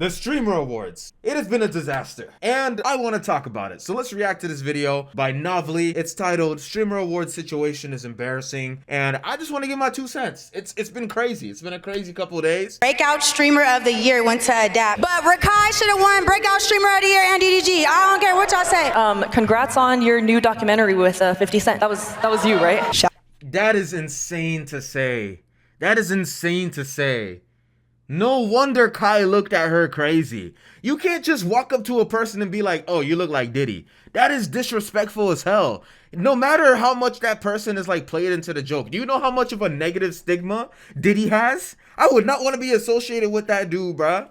The Streamer Awards. It has been a disaster, and I want to talk about it. So let's react to this video by Novelly. It's titled "Streamer Awards Situation is Embarrassing," and I just want to give my 2 cents. It's been crazy. It's been a crazy couple of days. Breakout Streamer of the Year went to Adapt, but Rakai should have won Breakout Streamer of the Year and DDG. I don't care what y'all say. Congrats on your new documentary with 50 Cent. That was you, right? That is insane to say. That is insane to say. No wonder Kai looked at her crazy. You can't just walk up to a person and be like, oh, you look like Diddy. That is disrespectful as hell. No matter how much that person is like played into the joke. Do you know how much of a negative stigma Diddy has? I would not want to be associated with that dude, bruh.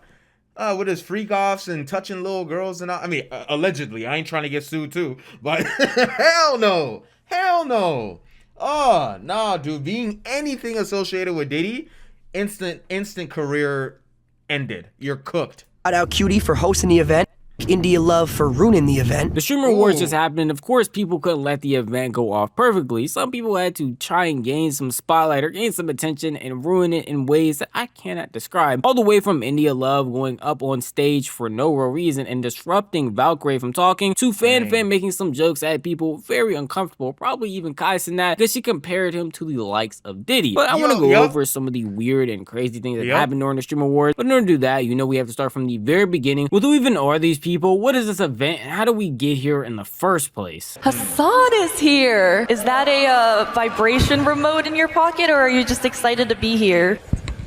With his freak offs and touching little girls and all. I mean, allegedly. I ain't trying to get sued too. But hell no. Hell no. Oh, nah, dude. Being anything associated with Diddy, instant career ended. You're cooked. Shout out Cutie for hosting the event. India Love for ruining the event. The Streamer Awards just happened, and of course people couldn't let the event go off perfectly. Some people had to try and gain some spotlight or gain some attention and ruin it in ways that I cannot describe. All the way from India Love going up on stage for no real reason and disrupting Valkyrie from talking, to Fan making some jokes at people very uncomfortable, probably even Kai Cenat, because she compared him to the likes of Diddy. But I want to go over some of the weird and crazy things that happened during the Streamer Awards. But in order to do that, you know we have to start from the very beginning with who even are these people, what is this event, and how do we get here in the first place? Hassan is here. Is that a vibration remote in your pocket, or are you just excited to be here?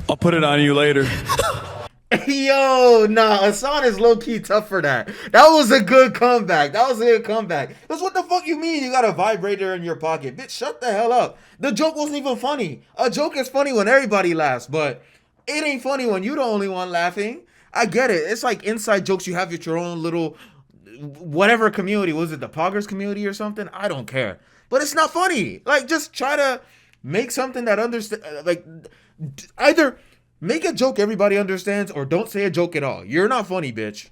I'll put it on you later. Yo, nah, Hassan is low-key tough for that. That was a good comeback. That was a good comeback. Because what the fuck you mean you got a vibrator in your pocket? Bitch, shut the hell up. The joke wasn't even funny. A joke is funny when everybody laughs, but it ain't funny when you the only one laughing. I get it. It's like inside jokes you have with your own little whatever community. Was it the Poggers community or something? I don't care. But it's not funny. Like, just try to make something that like, either make a joke everybody understands or don't say a joke at all. You're not funny, bitch.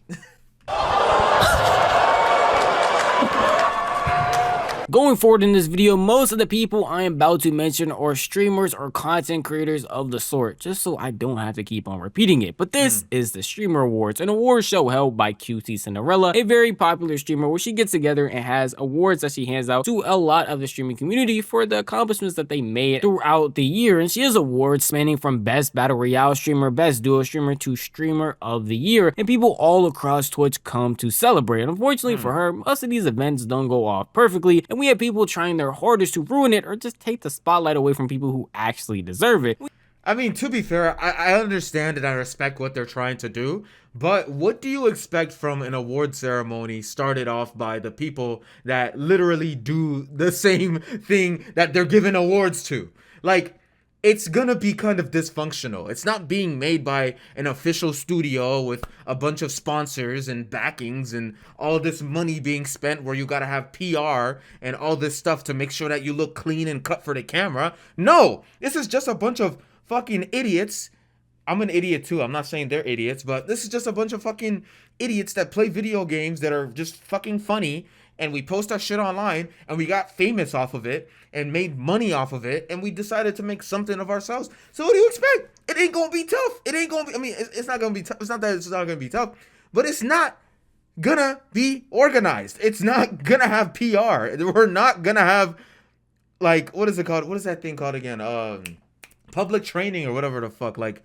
Going forward in this video, most of the people I am about to mention are streamers or content creators of the sort, just so I don't have to keep on repeating it. But this is the Streamer Awards, an award show held by QT Cinderella, a very popular streamer where she gets together and has awards that she hands out to a lot of the streaming community for the accomplishments that they made throughout the year. And she has awards spanning from Best Battle Royale Streamer, Best Duo Streamer to Streamer of the Year, and people all across Twitch come to celebrate. And unfortunately for her, most of these events don't go off perfectly, and we have people trying their hardest to ruin it or just take the spotlight away from people who actually deserve it. I mean, to be fair, I understand and I respect what they're trying to do, but what do you expect from an award ceremony started off by the people that literally do the same thing that they're giving awards to? Like, it's gonna be kind of dysfunctional. It's not being made by an official studio with a bunch of sponsors and backings and all this money being spent where you gotta have PR and all this stuff to make sure that you look clean and cut for the camera. No, this is just a bunch of fucking idiots. I'm an idiot too. I'm not saying they're idiots, but this is just a bunch of fucking idiots that play video games that are just fucking funny, and we post our shit online and we got famous off of it and made money off of it, and we decided to make something of ourselves. So what do you expect? It ain't gonna be tough. It ain't gonna be, I mean, it's not gonna be tough. It's not that it's not gonna be tough, but it's not gonna be organized. It's not gonna have PR. We're not gonna have, like, what is it called? What is that thing called again? Public training or whatever the fuck. Like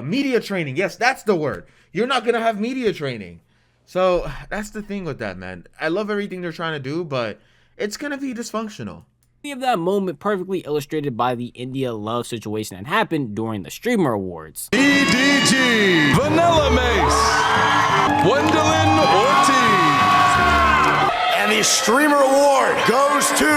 media training. Yes, that's the word. You're not gonna have media training. So that's the thing with that, man. I love everything they're trying to do, but it's gonna be dysfunctional. We have that moment perfectly illustrated by the India Love situation that happened during the Streamer Awards. EDG, Vanilla Mace, Gwendolyn Ortiz. And the Streamer Award goes to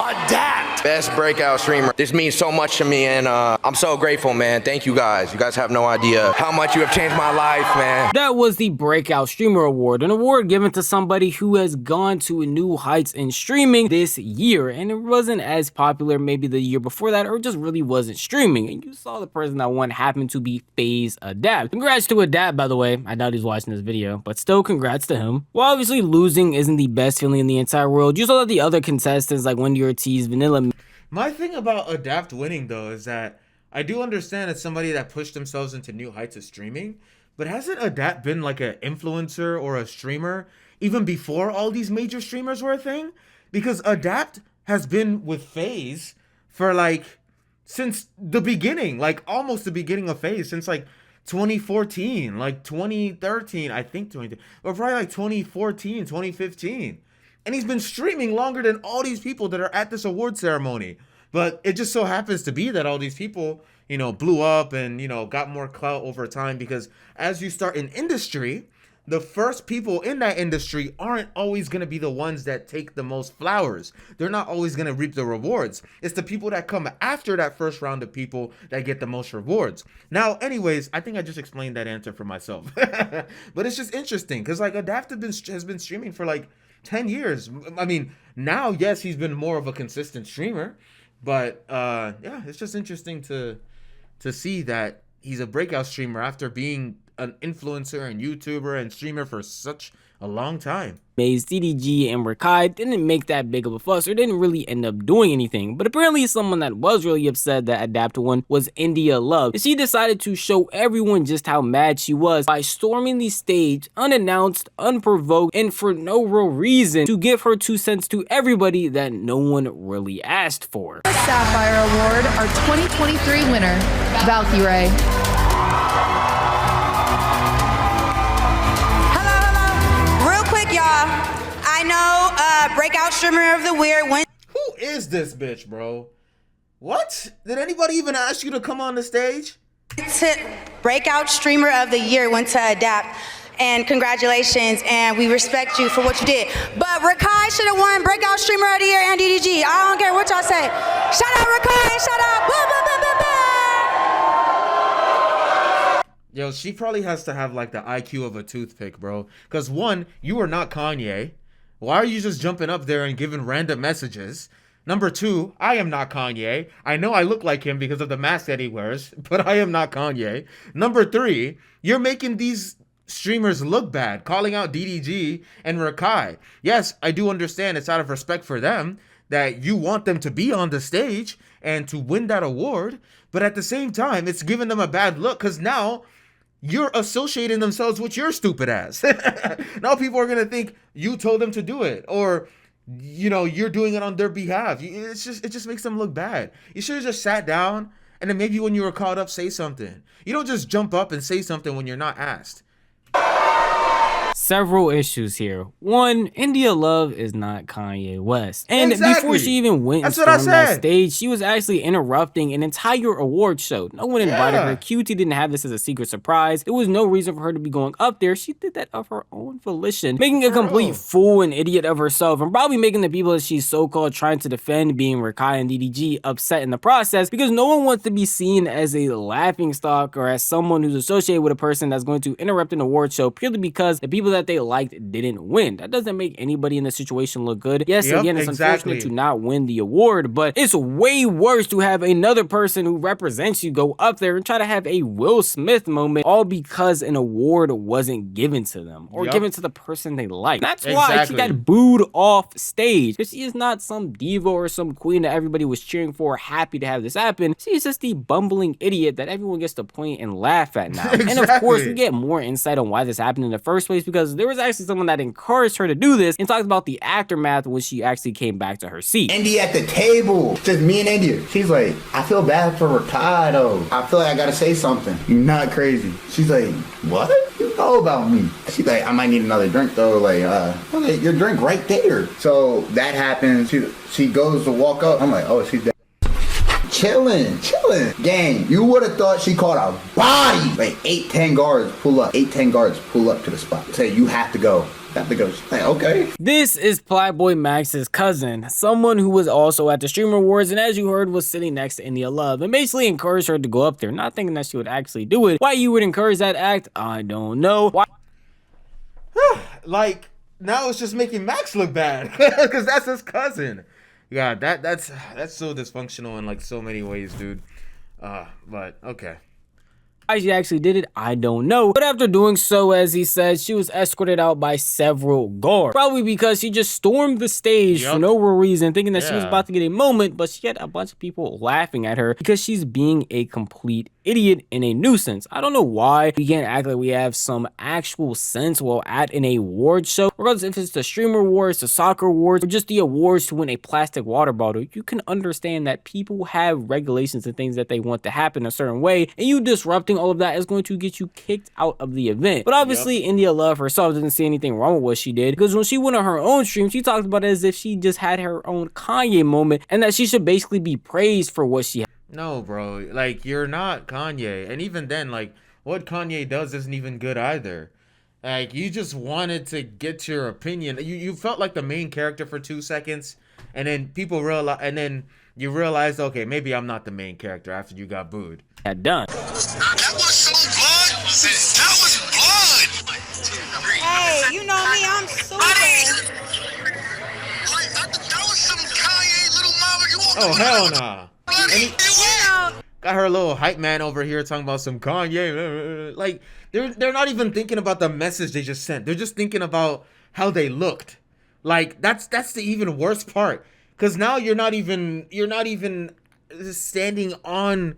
Adapt. Best breakout streamer. This means so much to me, and I'm so grateful, man. Thank you guys. You guys have no idea how much you have changed my life, man. That was the Breakout Streamer Award, an award given to somebody who has gone to new heights in streaming this year, and it wasn't as popular maybe the year before that, or just really wasn't streaming. And you saw the person that won happened to be FaZe Adapt. Congrats to Adapt, by the way. I doubt he's watching this video, but still congrats to him. While obviously losing isn't the best feeling in the entire world, you saw that the other contestants like Wendy Ortiz, Vanilla. My thing about Adapt winning, though, is that I do understand it's somebody that pushed themselves into new heights of streaming, but hasn't Adapt been like an influencer or a streamer even before all these major streamers were a thing? Because Adapt has been with FaZe for like since the beginning, like almost the beginning of FaZe, since like 2014, like 2013, I think 20, or probably like 2014, 2015. And he's been streaming longer than all these people that are at this award ceremony. But it just so happens to be that all these people, you know, blew up and, you know, got more clout over time, because as you start in industry, the first people in that industry aren't always going to be the ones that take the most flowers. They're not always going to reap the rewards. It's the people that come after that first round of people that get the most rewards. Now, anyways, I think I just explained that answer for myself. But it's just interesting because like Adaptive has been streaming for like 10 years. I mean, now, yes, he's been more of a consistent streamer. But yeah, it's just interesting to see that he's a breakout streamer after being an influencer and YouTuber and streamer for such a long time. Maze, DDG, and Rakai didn't make that big of a fuss or didn't really end up doing anything, but apparently someone that was really upset that Adapt won was India Love. And she decided to show everyone just how mad she was by storming the stage unannounced, unprovoked, and for no real reason to give her 2 cents to everybody that no one really asked for. Sapphire Award, our 2023 winner, Valkyrie. I know breakout streamer of the year went. Who is this bitch, bro? What? Did anybody even ask you to come on the stage? Breakout streamer of the year went to Adapt. And congratulations, and we respect you for what you did. But Rakai should have won breakout streamer of the year and DDG. I don't care what y'all say. Shout out Rakai, shout out. Blah, blah, blah, blah, blah. Yo, she probably has to have like the IQ of a toothpick, bro. Because one, you are not Kanye. Why are you just jumping up there and giving random messages? Number two, I am not Kanye. I know I look like him because of the mask that he wears, but I am not Kanye. Number three, you're making these streamers look bad, calling out DDG and Rakai. Yes, I do understand it's out of respect for them that you want them to be on the stage and to win that award, but at the same time, it's giving them a bad look because now you're associating themselves with your stupid ass. Now people are gonna think you told them to do it, or you know, you're doing it on their behalf. It just makes them look bad. You should have just sat down and then maybe when you were called up, say something. You don't just jump up and say something when you're not asked. Several issues here. One, India Love is not Kanye West. And Exactly. before she even went and That's what I stormed that said. stage, she was actually interrupting an entire award show. No one invited Yeah. her. QT didn't have this as a secret surprise. There was no reason for her to be going up there. She did that of her own volition, making a complete fool and idiot of herself, and probably making the people that she's so-called trying to defend, being Rakai and DDG, upset in the process, because no one wants to be seen as a laughingstock or as someone who's associated with a person that's going to interrupt an award show purely because the people that they liked didn't win. That doesn't make anybody in the situation look good. Yes, Yep, again, it's exactly. unfortunate to not win the award, but it's way worse to have another person who represents you go up there and try to have a Will Smith moment, all because an award wasn't given to them or Yep. given to the person they like. That's why she Exactly. got booed off stage, because she is not some diva or some queen that everybody was cheering for, happy to have this happen. She's just the bumbling idiot that everyone gets to point and laugh at now. And of course, we Exactly. get more insight on why this happened in the first place, because there was actually someone that encouraged her to do this and talked about the aftermath when she actually came back to her seat. Indy at the table, just me and India. She's like, I feel bad for Ricardo. I feel like I gotta say something. You're not crazy. She's like, what? You know about me? She's like, I might need another drink though. Like, okay, your drink right there. So that happens. She goes to walk up. I'm like, oh, she's dead. Chilling. Gang, you would have thought she caught a body. Like 8-10 guards pull up. 8-10 guards pull up to the spot. Say, you have to go. She's like, okay. This is Playboy Max's cousin, someone who was also at the Streamer Awards and as you heard was sitting next to India Love and basically encouraged her to go up there, not thinking that she would actually do it. Why you would encourage that act, I don't know. Why? Like, now it's just making Max look bad because that's his cousin. Yeah, that's so dysfunctional in like so many ways, dude. But okay. Why she actually did it, I don't know. But after doing so, as he said, she was escorted out by several guards. Probably because she just stormed the stage for no real reason, thinking that she was about to get a moment, but she had a bunch of people laughing at her because she's being a complete idiot and a nuisance. I don't know why we can't act like we have some actual sense while at an award show. Regardless if it's the streamer awards, the soccer awards, or just the awards to win a plastic water bottle, you can understand that people have regulations and things that they want to happen a certain way, and you disrupting all of that is going to get you kicked out of the event. But obviously, India Love herself didn't see anything wrong with what she did, because when she went on her own stream, she talked about it as if she just had her own Kanye moment, and that she should basically be praised for what she had. No, bro. Like, you're not Kanye. And even then, like, what Kanye does isn't even good either. Like, you just wanted to get your opinion. You felt like the main character for 2 seconds, and then people realize, and then you realized, okay, maybe I'm not the main character after you got booed. Had done. That was so blood. That was blood. Hey, you know me, I'm super. That was some Kanye little mama. Oh, hell nah. Got her little hype man over here talking about some Kanye. Like, they're not even thinking about the message they just sent. They're just thinking about how they looked. Like, that's the even worse part. Cause now you're not even standing on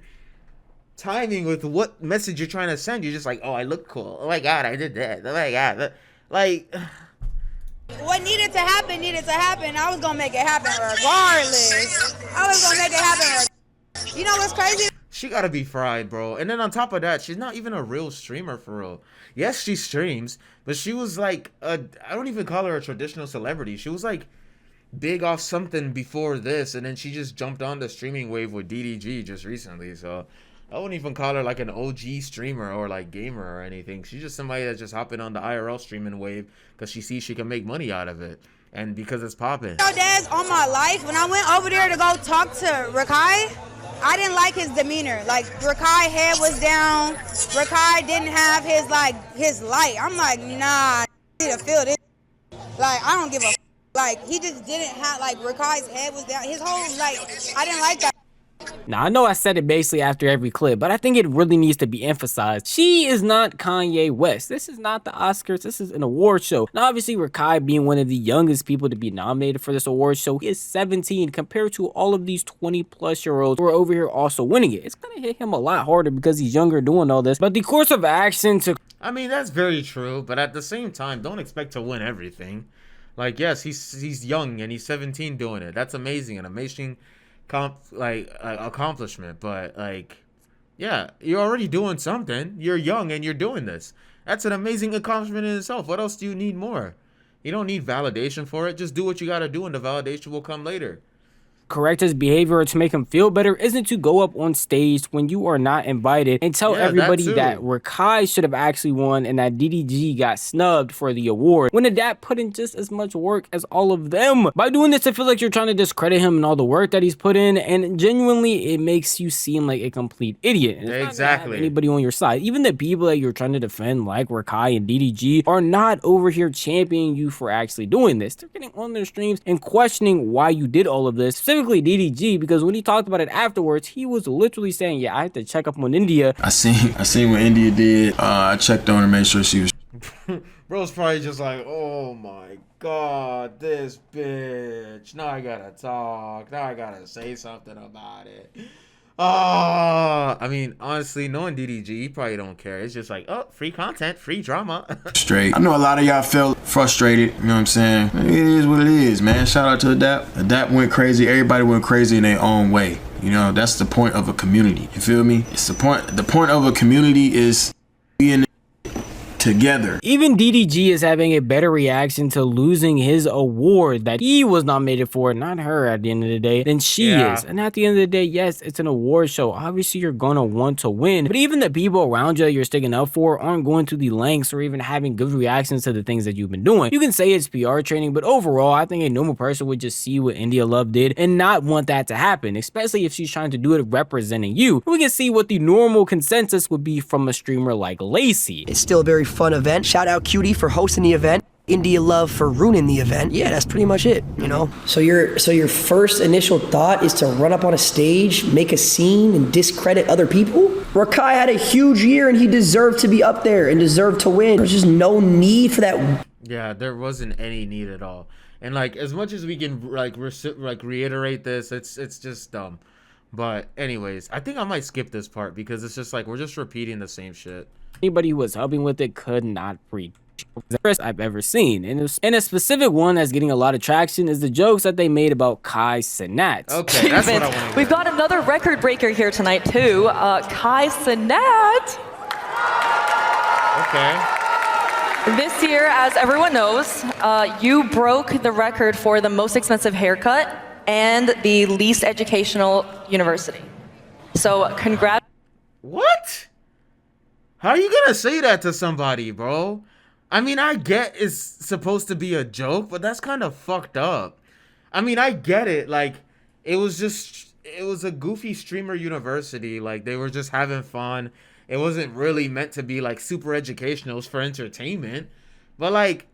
timing with what message you're trying to send. You're just like, oh, I look cool. Oh my god, I did that. Oh my god. Like, What needed to happen. I was gonna make it happen regardless. You know what's crazy? she gotta be fried, bro. And then on top of that, she's not even a real streamer for real. Yes, she streams, but she was like I don't even call her a traditional celebrity. She was like big off something before this, and then she just jumped on the streaming wave with DDG just recently. So I wouldn't even call her like an OG streamer or like gamer or anything. She's just somebody that's just hopping on the IRL streaming wave because she sees she can make money out of it, and because it's popping. Nowadays, all my life, when I went over there to go talk to Rakai, I didn't like his demeanor. Like, Rakai head was down. Rakai didn't have his light. I'm like, nah, I need to feel this. Like, I don't give a like, he just didn't have, like, Rakai's head was down. His whole, like, I didn't like that. Now, I know I said it basically after every clip, but I think it really needs to be emphasized. She is not Kanye West. This is not the Oscars. This is an award show. Now, obviously, Rakai being one of the youngest people to be nominated for this award show, he is 17 compared to all of these 20-plus-year-olds who are over here also winning it. It's going to hit him a lot harder because he's younger doing all this. But the course of action to... I mean, that's very true, but at the same time, don't expect to win everything. Like, yes, he's young and he's 17 doing it. That's amazing, an amazing accomplishment. But like, yeah, you're already doing something. You're young and you're doing this. That's an amazing accomplishment in itself. What else do you need more? You don't need validation for it. Just do what you got to do, and the validation will come later. Correct his behavior or to make him feel better isn't to go up on stage when you are not invited and tell everybody that Rakai should have actually won and that DDG got snubbed for the award, when Adapt put in just as much work as all of them. By doing this, I feel like you're trying to discredit him and all the work that he's put in, and genuinely it makes you seem like a complete idiot. And it's not gonna have anybody on your side. Even the people that you're trying to defend, like Rakai and DDG, are not over here championing you for actually doing this. They're getting on their streams and questioning why you did all of this, specifically DDG, because when he talked about it afterwards, he was literally saying, yeah, I had to check up on India. I seen what India did. I checked on her, made sure she was Bro's probably just like, oh my god, this bitch, now I gotta talk, now I gotta say something about it. I mean, honestly, knowing DDG, he probably don't care. It's just like, oh, free content, free drama. straight. I know a lot of y'all felt frustrated, you know what I'm saying? It is what it is, man. Shout out to Adapt. Adapt went crazy. Everybody went crazy in their own way. You know, that's the point of a community. You feel me? It's the point of a community is being together. Even DDG is having a better reaction to losing his award that he was nominated for, not her at the end of the day, than she is. And at the end of the day, yes, it's an award show. Obviously, you're gonna want to win, but even the people around you that you're sticking up for aren't going to the lengths or even having good reactions to the things that you've been doing. You can say it's PR training, but overall, I think a normal person would just see what India Love did and not want that to happen, especially if she's trying to do it representing you. We can see what the normal consensus would be from a streamer like Lacey. It's still a very fun event. Shout out Cutie for hosting the event. India Love for ruining the event. Yeah, that's pretty much it, you know? So your first initial thought is to run up on a stage, make a scene, and discredit other people? Rakai had a huge year and he deserved to be up there and deserved to win. There's just no need for that. Yeah, there wasn't any need at all. And like, as much as we can like reiterate this, it's just dumb. But anyways, I think I might skip this part because it's just like we're just repeating the same shit. Anybody who was helping with it could not preach. The best I've ever seen. And a specific one that's getting a lot of traction is the jokes that they made about Kai Cenat. Okay, that's what I want to We've got another record breaker here tonight too. Kai Cenat. Okay. This year, as everyone knows, you broke the record for the most expensive haircut and the least educational university. So congrats. What? How are you gonna say that to somebody, bro? I mean, I get it's supposed to be a joke, but that's kind of fucked up. I mean, I get it. Like, it was a goofy streamer university. Like, they were just having fun. It wasn't really meant to be, like, super educational. It was for entertainment. But, like,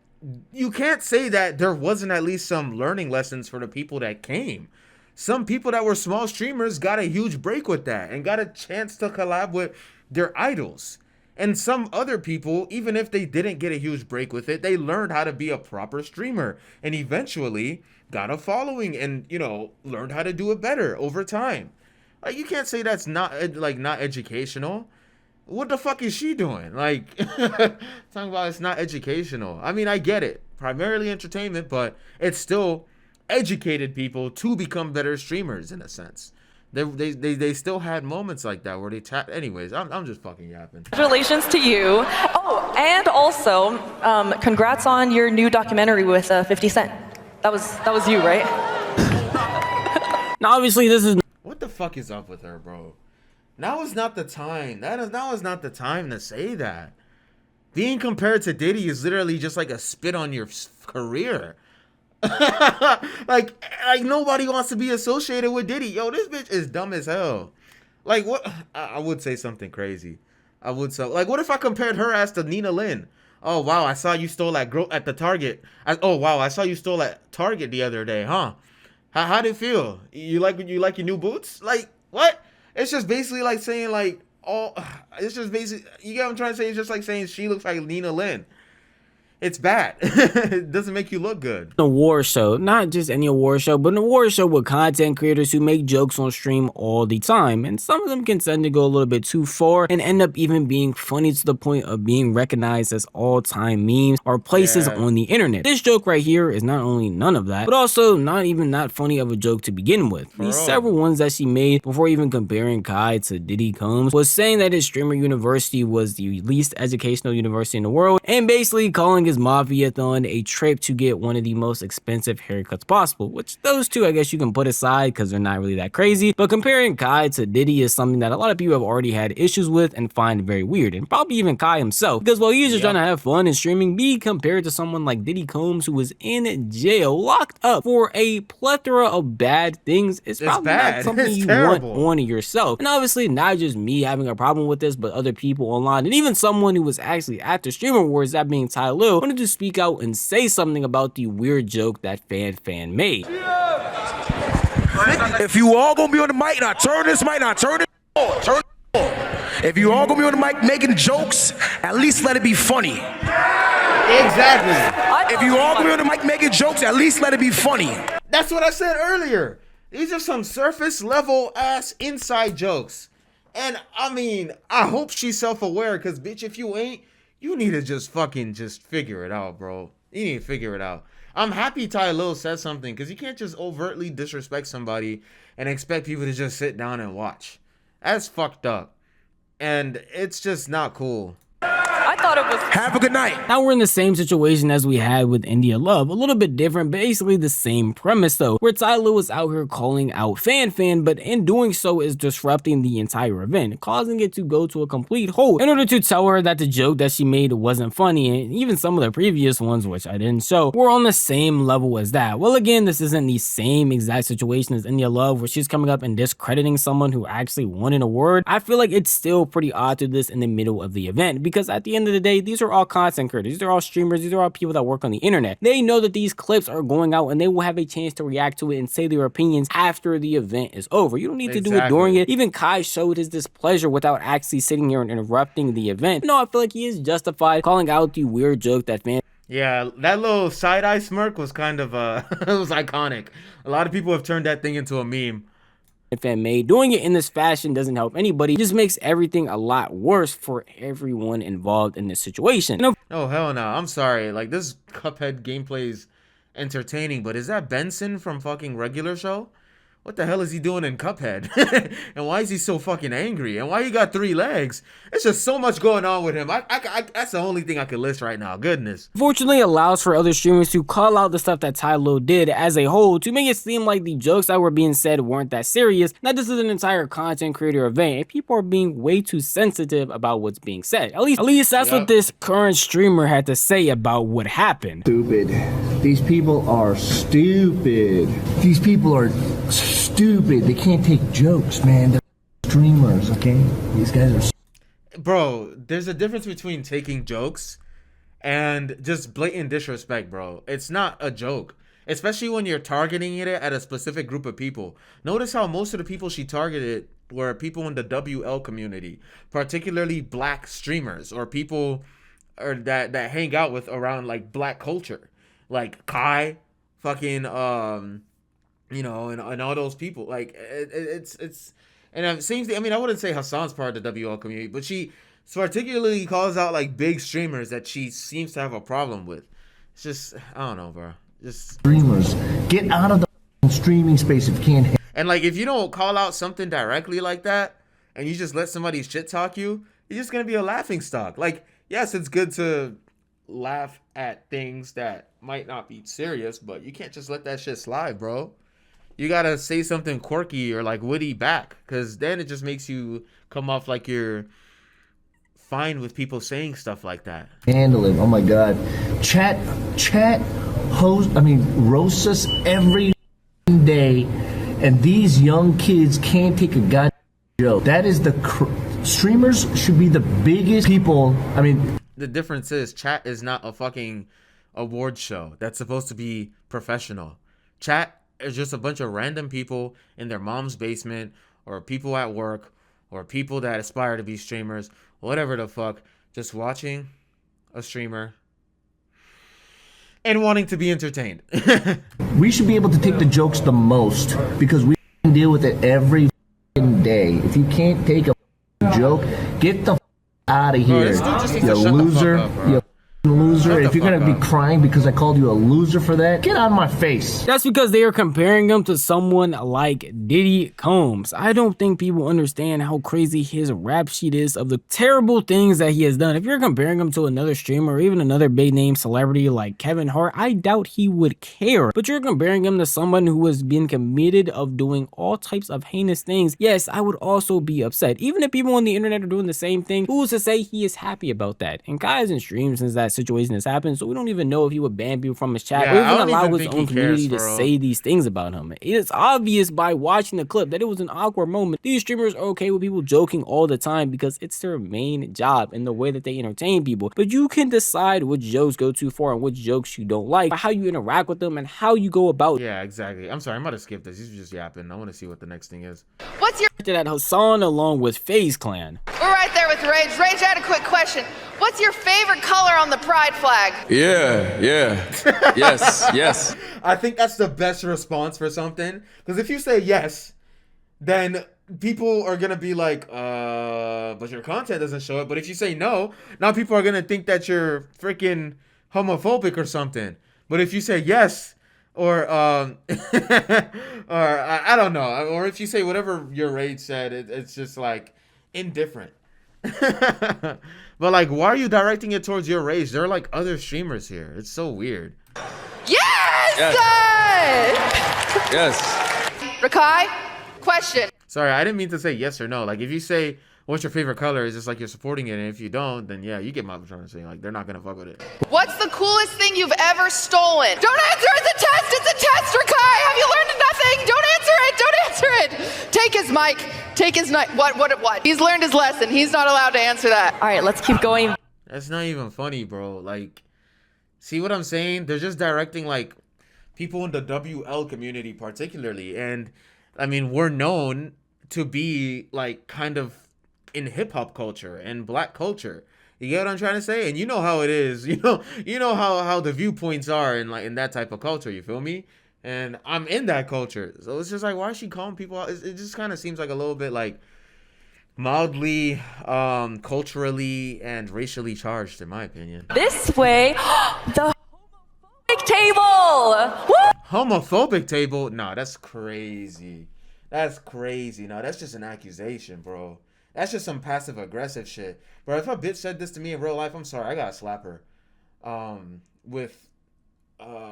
you can't say that there wasn't at least some learning lessons for the people that came. Some people that were small streamers got a huge break with that and got a chance to collab with their idols. And some other people, even if they didn't get a huge break with it, they learned how to be a proper streamer and eventually got a following and, you know, learned how to do it better over time. Like, you can't say that's not educational. What the fuck is she doing? Like, talking about it's not educational. I mean, I get it. Primarily entertainment, but it's still educated people to become better streamers in a sense. They still had moments like that where they tap. Anyways, I'm just fucking yapping. Congratulations to you. Oh, and also, congrats on your new documentary with 50 Cent. That was you, right? Now, obviously, this is. What the fuck is up with her, bro? Now is not the time. Now is not the time to say that. Being compared to Diddy is literally just like a spit on your career. like nobody wants to be associated with Diddy. Yo, this bitch is dumb as hell. Like, what? I would say something crazy. I would say, like, what if I compared her ass to Nina Lynn? Oh wow, I saw you stole that girl at the Target. Oh wow, I saw you stole at Target the other day, huh? How did it feel? You like your new boots? Like, what? It's just basically like saying like it's just basically, you get what I'm trying to say? It's just like saying she looks like Nina Lynn. It's bad. It doesn't make you look good. An award show, not just any award show, but an award show with content creators who make jokes on stream all the time. And some of them can tend to go a little bit too far and end up even being funny to the point of being recognized as all-time memes or places on the internet. This joke right here is not only none of that, but also not even that funny of a joke to begin with. These several ones that she made before even comparing Kai to Diddy Combs was saying that his streamer university was the least educational university in the world and basically calling his Mafia-thon a trip to get one of the most expensive haircuts possible, which those two I guess you can put aside because they're not really that crazy, but comparing Kai to Diddy is something that a lot of people have already had issues with and find very weird, and probably even Kai himself, because while he's just trying to have fun and streaming, be compared to someone like Diddy Combs who was in jail, locked up for a plethora of bad things, it's probably not something you want on yourself. And obviously not just me having a problem with this, but other people online, and even someone who was actually at the Streamer Awards, that being Ty Lil, wanted to speak out and say something about the weird joke that fan made. If you all gonna be on the mic, now turn this mic, now turn it on, turn it on. If you all gonna be on the mic making jokes, at least let it be funny. Exactly. If you all gonna be on the mic making jokes, at least let it be funny. That's what I said earlier. These are some surface level ass inside jokes. And I mean, I hope she's self-aware, because bitch, if you ain't, you need to just fucking just figure it out, bro. You need to figure it out. I'm happy Ty Lil said something, because you can't just overtly disrespect somebody and expect people to just sit down and watch. That's fucked up. And it's just not cool. I thought it was. Have a good night. Now we're in the same situation as we had with India Love, a little bit different, basically the same premise though, where Ty Lil was out here calling out Fan, but in doing so is disrupting the entire event, causing it to go to a complete halt in order to tell her that the joke that she made wasn't funny, and even some of the previous ones, which I didn't show, were on the same level as that. Well, again, this isn't the same exact situation as India Love, where she's coming up and discrediting someone who actually won an award. I feel like it's still pretty odd to do this in the middle of the event, because at the end of the day, these are all content creators, these are all streamers, these are all people that work on the internet. They know that these clips are going out and they will have a chance to react to it and say their opinions after the event is over. You don't need to do it during it. Even Kai showed his displeasure without actually sitting here and interrupting the event. No, I feel like he is justified calling out the weird joke that fans. Yeah, that little side-eye smirk was kind of it was iconic. A lot of people have turned that thing into a meme. fan made. Doing it in this fashion doesn't help anybody. It just makes everything a lot worse for everyone involved in this situation. Oh, hell no. I'm sorry. Like, this Cuphead gameplay is entertaining, but is that Benson from fucking Regular Show? What the hell is he doing in Cuphead? And why is he so fucking angry? And why he got 3 legs? It's just so much going on with him. That's the only thing I could list right now. Goodness. Fortunately, allows for other streamers to call out the stuff that Tylo did as a whole to make it seem like the jokes that were being said weren't that serious. Now, this is an entire content creator event, and people are being way too sensitive about what's being said. At least that's what this current streamer had to say about what happened. Stupid. These people are stupid. These people are stupid. They can't take jokes, man. They're streamers, okay? These guys are... Bro, there's a difference between taking jokes and just blatant disrespect, bro. It's not a joke. Especially when you're targeting it at a specific group of people. Notice how most of the people she targeted were people in the WL community. Particularly black streamers or people that hang out with around like black culture. Like Kai, fucking, you know, and all those people. Like, it's and same thing. I mean, I wouldn't say Hassan's part of the WL community, but she particularly calls out like big streamers that she seems to have a problem with. It's just, I don't know, bro. Just streamers, get out of the streaming space if you can't. And like, if you don't call out something directly like that, and you just let somebody shit talk you, you're just gonna be a laughing stock. Like, yes, it's good to laugh at things that might not be serious, but you can't just let that shit slide, bro. You gotta say something quirky or like witty back, because then it just makes you come off like you're fine with people saying stuff like that. Handle it. Oh my god. Chat roasts us every day, and these young kids can't take a goddamn joke. That is streamers should be the biggest people. I mean, the difference is chat is not a fucking award show that's supposed to be professional. Chat is just a bunch of random people in their mom's basement, or people at work, or people that aspire to be streamers, whatever the fuck, just watching a streamer and wanting to be entertained. We should be able to take the jokes the most because we deal with it every day. If you can't take a joke, get the out of here, you loser. You loser. If you're gonna be crying because I called you a loser for that, get out of my face. That's because they are comparing him to someone like Diddy Combs. I don't think people understand how crazy his rap sheet is of the terrible things that he has done. If you're comparing him to another streamer or even another big name celebrity like Kevin Hart, I doubt he would care. But you're comparing him to someone who has been committed of doing all types of heinous things. Yes, I would also be upset. Even if people on the internet are doing the same thing, who's to say he is happy about that? And Kai hasn't streamed since that situation has happened, so we don't even know if he would ban people from his chat or even allow his own community to say these things about him. It's obvious by watching the clip that it was an awkward moment. These streamers are okay with people joking all the time because it's their main job and the way that they entertain people, but you can decide which jokes go too far and which jokes you don't like by how you interact with them and how you go about. Yeah, exactly. I'm sorry, I'm about to skip this. He's just yapping. I want to see what the next thing is. What's your... That Hassan along with FaZe Clan. We're right there with Rage. Rage, I had a quick question. What's your favorite color on the pride flag? Yes. I think that's the best response for something. Because if you say yes, then people are going to be like, but your content doesn't show it. But if you say no, now people are going to think that you're freaking homophobic or something. But if you say yes, or I don't know. Or if you say whatever your Rage said, it's just like indifferent. But like, why are you directing it towards your Rage? There are like other streamers here. It's so weird. Yes! Rakai, question. Sorry, I didn't mean to say yes or no. Like, if you say what's your favorite color, it's just like you're supporting it, and if you don't, then yeah, you get my trying to say like they're not gonna fuck with it. What's the coolest thing you've ever stolen? Don't answer, it's a test, Rakai! Have you learned nothing? Don't answer it! Take his mic. Take his mic. What? He's learned his lesson. He's not allowed to answer that. All right, let's keep going. That's not even funny, bro. Like, see what I'm saying? They're just directing like people in the WL community particularly, and I mean, we're known to be like kind of in hip hop culture and black culture. You get what I'm trying to say? And you know how it is. You know how the viewpoints are in like in that type of culture. You feel me? and I'm in that culture. So it's just like, why is she calling people out? It just kind of seems like a little bit like mildly culturally and racially charged, in my opinion. This way, the homophobic table. Woo! Homophobic table? Nah, that's crazy. That's crazy. No, that's just an accusation, bro. That's just some passive aggressive shit. Bro, if a bitch said this to me in real life, I'm sorry, I gotta slap her. With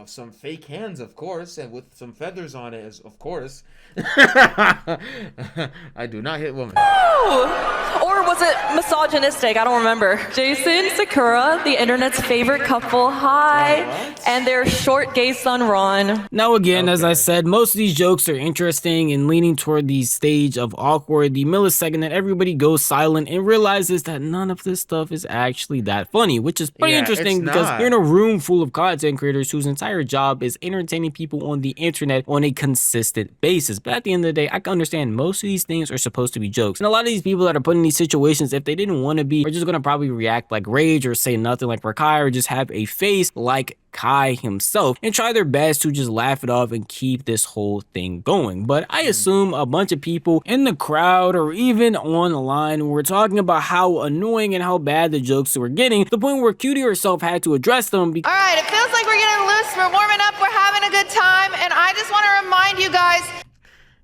some fake hands, of course, and with some feathers on it, of course. I do not hit women. Or was it misogynistic? I don't remember. Jason, Sakura, the internet's favorite couple, hi, and their short gay son, Ron. Now again, as I said, most of these jokes are interesting and leaning toward the stage of awkward, the millisecond that everybody goes silent and realizes that none of this stuff is actually that funny, which is pretty interesting because you're in a room full of content creators whose entire job is entertaining people on the internet on a consistent basis. But at the end of the day, I can understand most of these things are supposed to be jokes. And a lot of these people that are put in these situations, if they didn't want to be, are just going to probably react like rage or say nothing like Rakai or just have a face like Kai himself and try their best to just laugh it off and keep this whole thing going. But I assume a bunch of people in the crowd or even online were talking about how annoying and how bad the jokes were getting, to the point where Cutie herself had to address them. All right, it feels like we're getting loose, we're warming up, we're having a good time, and I just want to remind you guys.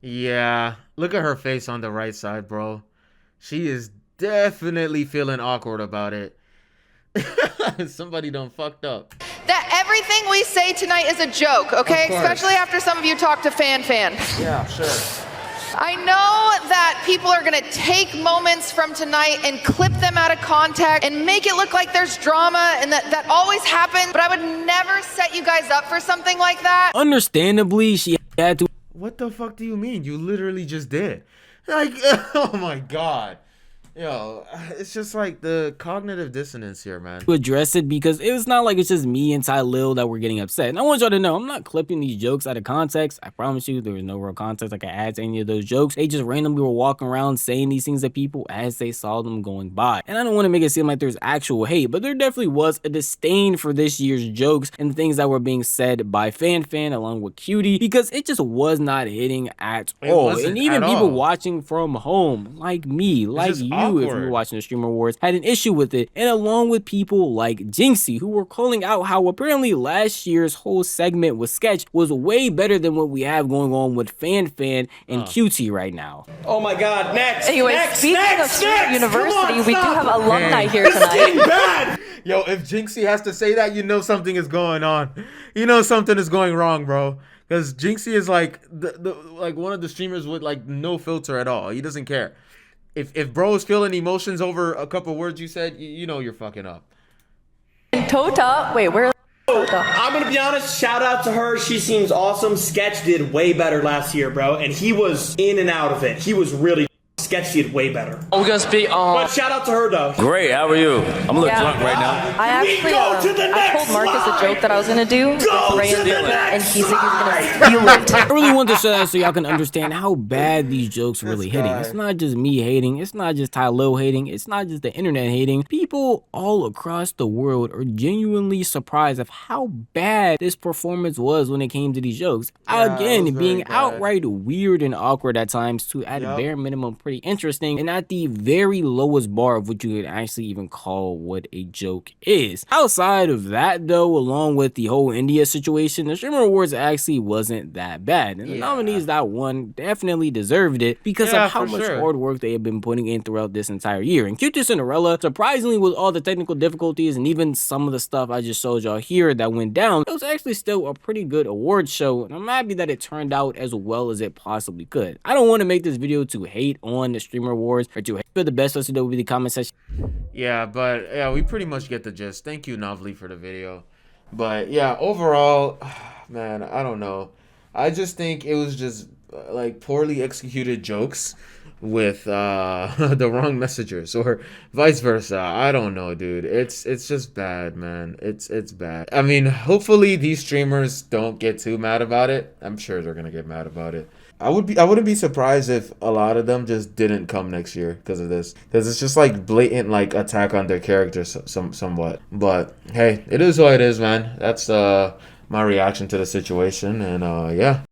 Yeah, look at her face on the right side, bro. She is definitely feeling awkward about it. Somebody done fucked up. That everything we say tonight is a joke, okay? Especially after some of you talk to Fan. Yeah, sure. I know that people are gonna take moments from tonight and clip them out of context and make it look like there's drama and that always happens, but I would never set you guys up for something like that. Understandably, she had to. What the fuck do you mean? You literally just did. Like, oh my god. Yo, it's just like the cognitive dissonance here, man. To address it, because it's not like it's just me and Ty Lil that were getting upset. And I want y'all to know, I'm not clipping these jokes out of context. I promise you, there was no real context I could add to any of those jokes. They just randomly were walking around saying these things to people as they saw them going by. And I don't want to make it seem like there's actual hate, but there definitely was a disdain for this year's jokes and the things that were being said by Fan along with Cutie, because it just was not hitting at all. And even people watching from home, like me, like you, if you were watching the Streamer Awards, had an issue with it. And along with people like Jinxie, who were calling out how apparently last year's whole segment with Sketch was way better than what we have going on with Fan and Cutie right now. Oh my god, next! Anyway, speaking of Streamer University, we do have alumni here tonight. Yo, if Jinxie has to say that, you know something is going on. You know something is going wrong, bro. Because Jinxie is like like one of the streamers with like no filter at all. He doesn't care. If bro is feeling emotions over a couple words you said, you know you're fucking up. Tota, wait, where? I'm gonna be honest, shout out to her. She seems awesome. Sketch did way better last year, bro, and he was in and out of it. He was really. Sketch did way better. We're gonna speak on. But shout out to her though. Great, how are you? I'm a little drunk right now. I actually I told Marcus a joke that I was gonna do with Brandon, and he said he was gonna steal it. I really want to show that so y'all can understand how bad these jokes really hitting. It's not just me hating, it's not just Ty Lil hating, it's not just the internet hating. People all across the world are genuinely surprised of how bad this performance was when it came to these jokes. Again, being outright weird and awkward at times, to at a bare minimum pretty interesting, and at the very lowest bar of what you could actually even call what a joke is. Outside of that though, along with the whole India situation, the Streamer Awards actually wasn't that bad, and the nominees that won definitely deserved it because of how much hard work they have been putting in throughout this entire year. And Cute Cinderella, surprisingly, with all the technical difficulties and even some of the stuff I just showed y'all here that went down, it was actually still a pretty good award show, and I'm happy that it turned out as well as it possibly could. I don't want to make this video to hate on the Streamer Awards or to hate for the best. Let's do the comment section. Yeah, but yeah, we pretty much get the gist. Thank you, Novely, for the video. But yeah, overall, man, I don't know. I just think it was just like poorly executed jokes with the wrong messengers, or vice versa. I don't know, dude. It's just bad, man. It's bad. I mean, hopefully these streamers don't get too mad about it. I'm sure they're gonna get mad about it. I wouldn't be surprised if a lot of them just didn't come next year because of this, because it's just like blatant like attack on their characters somewhat. But hey, it is what it is, man. That's my reaction to the situation, and yeah.